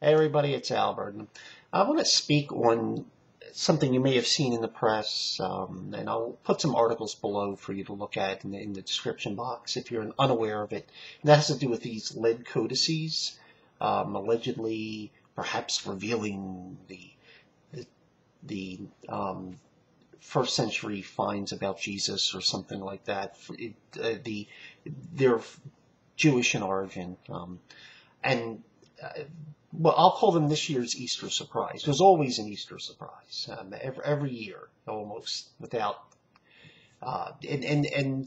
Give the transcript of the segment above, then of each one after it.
Hey everybody, it's Albert. I want to speak on something you may have seen in the press, and I'll put some articles below for you to look at in the description box if you're unaware of it. And that has to do with these lead codices, allegedly perhaps revealing the first century finds about Jesus or something like that. They're Jewish in origin, and well, I'll call them this year's Easter surprise. There's always an Easter surprise every year, almost without, and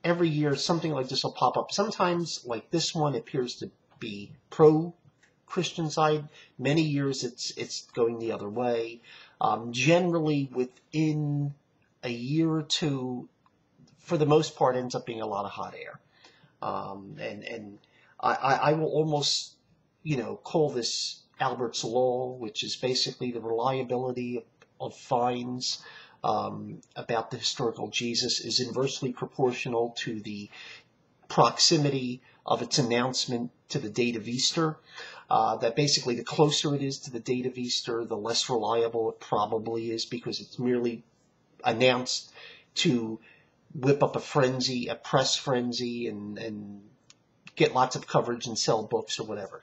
every year something like this will pop up. Sometimes, like this one, appears to be pro-Christian side. Many years it's going the other way. Generally, within a year or two, for the most part, ends up being a lot of hot air, and I will almost, call this Albert's law, which is basically the reliability of finds about the historical Jesus is inversely proportional to the proximity of its announcement to the date of Easter. That basically the closer it is to the date of Easter, the less reliable it probably is because it's merely announced to whip up a frenzy, a press frenzy, and get lots of coverage and sell books or whatever.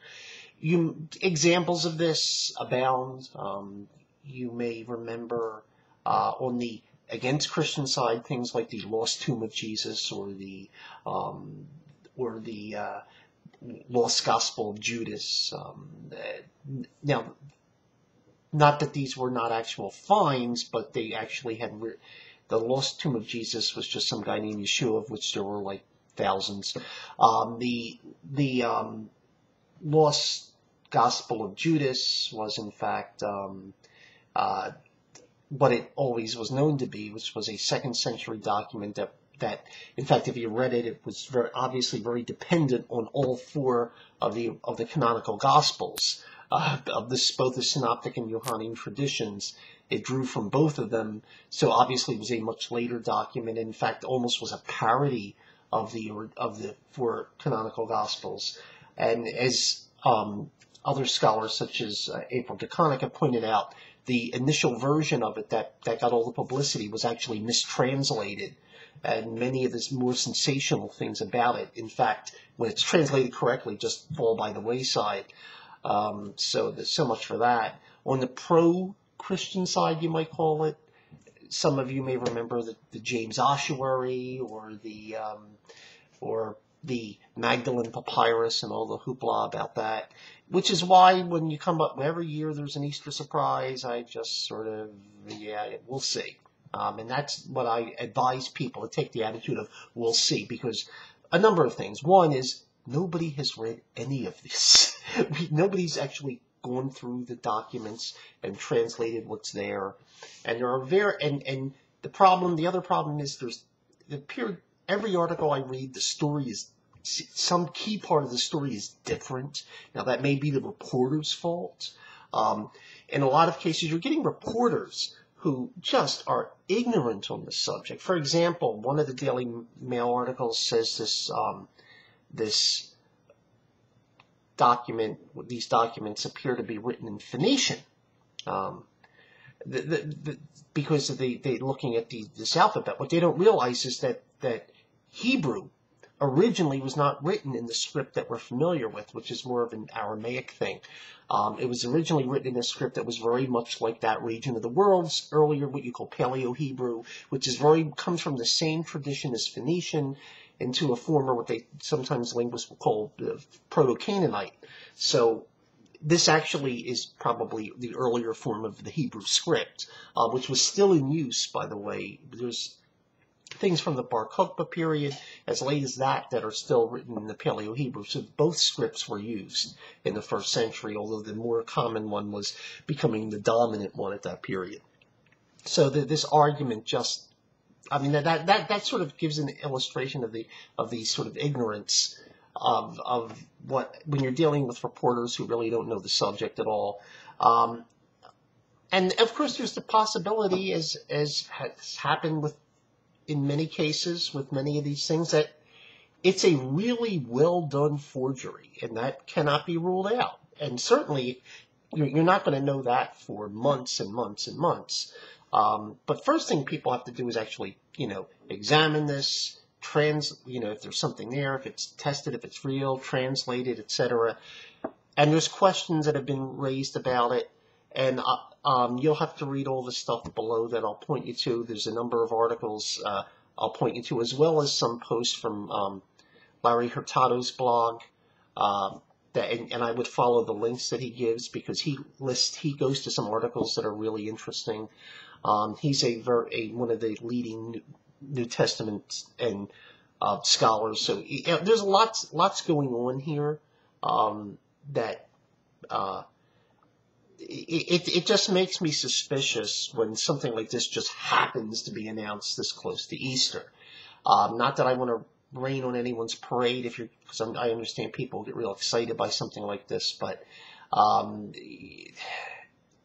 Examples of this abound. You may remember on the against Christian side things like the lost tomb of Jesus or the lost gospel of Judas. Now, not that these were not actual finds, but they actually had the lost tomb of Jesus was just some guy named Yeshua, of which there were like thousands. The lost Gospel of Judas was in fact what it always was known to be, which was a second century document that in fact, if you read it, it was very obviously very dependent on all four of the canonical Gospels of this, both the Synoptic and Johannine traditions. It drew from both of them, so obviously it was a much later document. In fact, almost was a parody of the four canonical Gospels. And as other scholars such as April DeConnick have pointed out, the initial version of it that got all the publicity was actually mistranslated, and many of the more sensational things about it, in fact, when it's translated correctly, just fall by the wayside. So there's so much for that. On the pro-Christian side, you might call it, some of you may remember the James Ossuary or the Magdalene Papyrus and all the hoopla about that, which is why when you come up every year there's an Easter surprise, I just sort of, yeah, we'll see. And that's what I advise people to take the attitude of we'll see, because a number of things. One is nobody has read any of this. Nobody's actually gone through the documents and translated what's there. And there are the other problem is every article I read, the story is, some key part of the story is different. Now, that may be the reporter's fault. In a lot of cases, you're getting reporters who just are ignorant on the subject. For example, one of the Daily Mail articles says these documents appear to be written in Phoenician. Because they looking at this alphabet. What they don't realize is that Hebrew originally was not written in the script that we're familiar with, which is more of an Aramaic thing. It was originally written in a script that was very much like that region of the world's earlier, what you call Paleo-Hebrew, which comes from the same tradition as Phoenician, into a form of what they sometimes linguists will call Proto-Canaanite. So this actually is probably the earlier form of the Hebrew script, which was still in use, by the way. There's things from the Bar Kokhba period as late as that are still written in the Paleo-Hebrew. So both scripts were used in the first century, although the more common one was becoming the dominant one at that period. So this argument just, I mean, that sort of gives an illustration of the sort of ignorance of what, when you're dealing with reporters who really don't know the subject at all. And of course, there's the possibility, as has happened in many cases with many of these things, that it's a really well done forgery, and that cannot be ruled out. And certainly, you're not going to know that for months and months and months. But first thing people have to do is actually, examine this, if there's something there, if it's tested, if it's real, translated, etc. And there's questions that have been raised about it, and you'll have to read all the stuff below that I'll point you to. There's a number of articles I'll point you to, as well as some posts from Larry Hurtado's blog. And I would follow the links that he gives, because he goes to some articles that are really interesting. He's one of the leading New Testament and scholars. So there's lots going on here that it just makes me suspicious when something like this just happens to be announced this close to Easter. Not that I want to rain on anyone's parade, because I understand people get real excited by something like this, but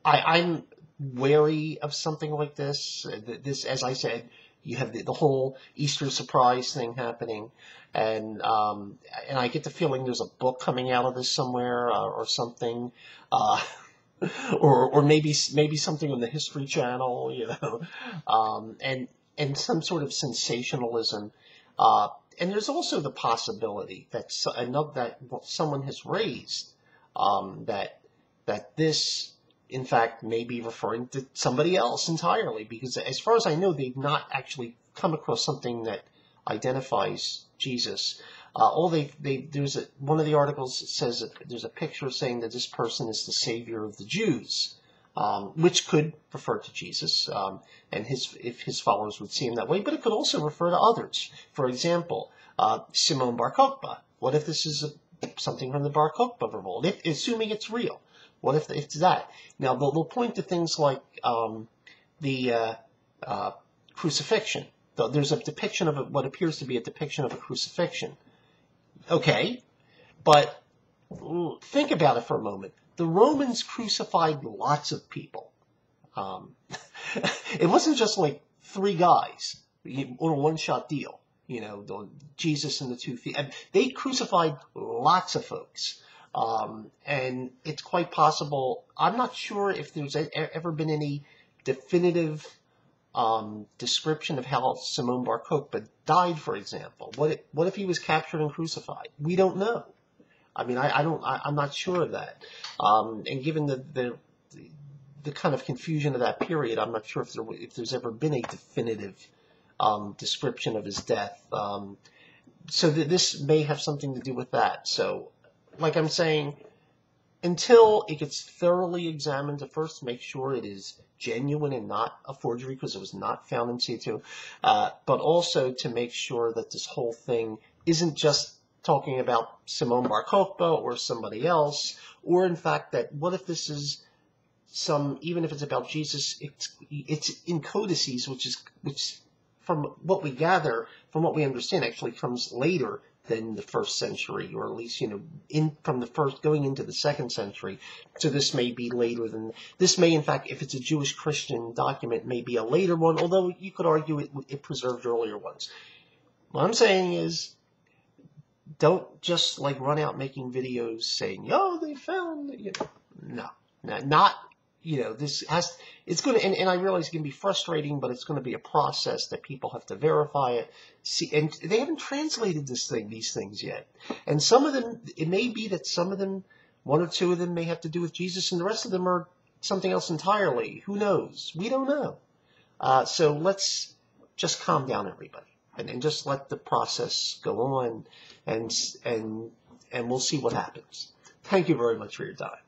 I'm wary of something like this. This, as I said, you have the whole Easter surprise thing happening, and I get the feeling there's a book coming out of this somewhere, or something, or maybe something on the History Channel, and some sort of sensationalism. And there's also the possibility that someone has raised that this, in fact, may be referring to somebody else entirely, because as far as I know, they've not actually come across something that identifies Jesus. There's one of the articles that says that there's a picture saying that this person is the savior of the Jews, which could refer to Jesus, and if his followers would see him that way, but it could also refer to others. For example, Simon Bar Kokhba. What if this is something from the Bar Kokhba revolt? Assuming it's real, what if it's that? Now they'll point to things like the crucifixion. There's a depiction of what appears to be a depiction of a crucifixion. Okay, but think about it for a moment. The Romans crucified lots of people. It wasn't just like 3 guys on a one-shot deal. Jesus and the 2 thieves. They crucified lots of folks. And it's quite possible. I'm not sure if there's ever been any definitive description of how Simon Bar Kokhba died, for example. What if he was captured and crucified? We don't know. I mean, I'm not sure of that. And given the kind of confusion of that period, I'm not sure if there's ever been a definitive description of his death. So this may have something to do with that. So, like I'm saying, until it gets thoroughly examined, to first make sure it is genuine and not a forgery, because it was not found in situ, but also to make sure that this whole thing isn't just talking about Simon Bar Kokhba or somebody else, or in fact that what if this is even if it's about Jesus, it's in codices, which from what we gather, from what we understand, actually comes later than the 1st century, or at least, from the first going into the 2nd century. So this may be later than, this may, in fact, if it's a Jewish Christian document, may be a later one, although you could argue it preserved earlier ones. What I'm saying is, don't just run out making videos saying, "Oh, they found," no, not. It's going to, and I realize it can be frustrating, but it's going to be a process that people have to verify it. See, and they haven't translated these things yet. And some of them, it may be that some of them, 1 or 2 of them may have to do with Jesus, and the rest of them are something else entirely. Who knows? We don't know. So let's just calm down, everybody, and just let the process go on, and we'll see what happens. Thank you very much for your time.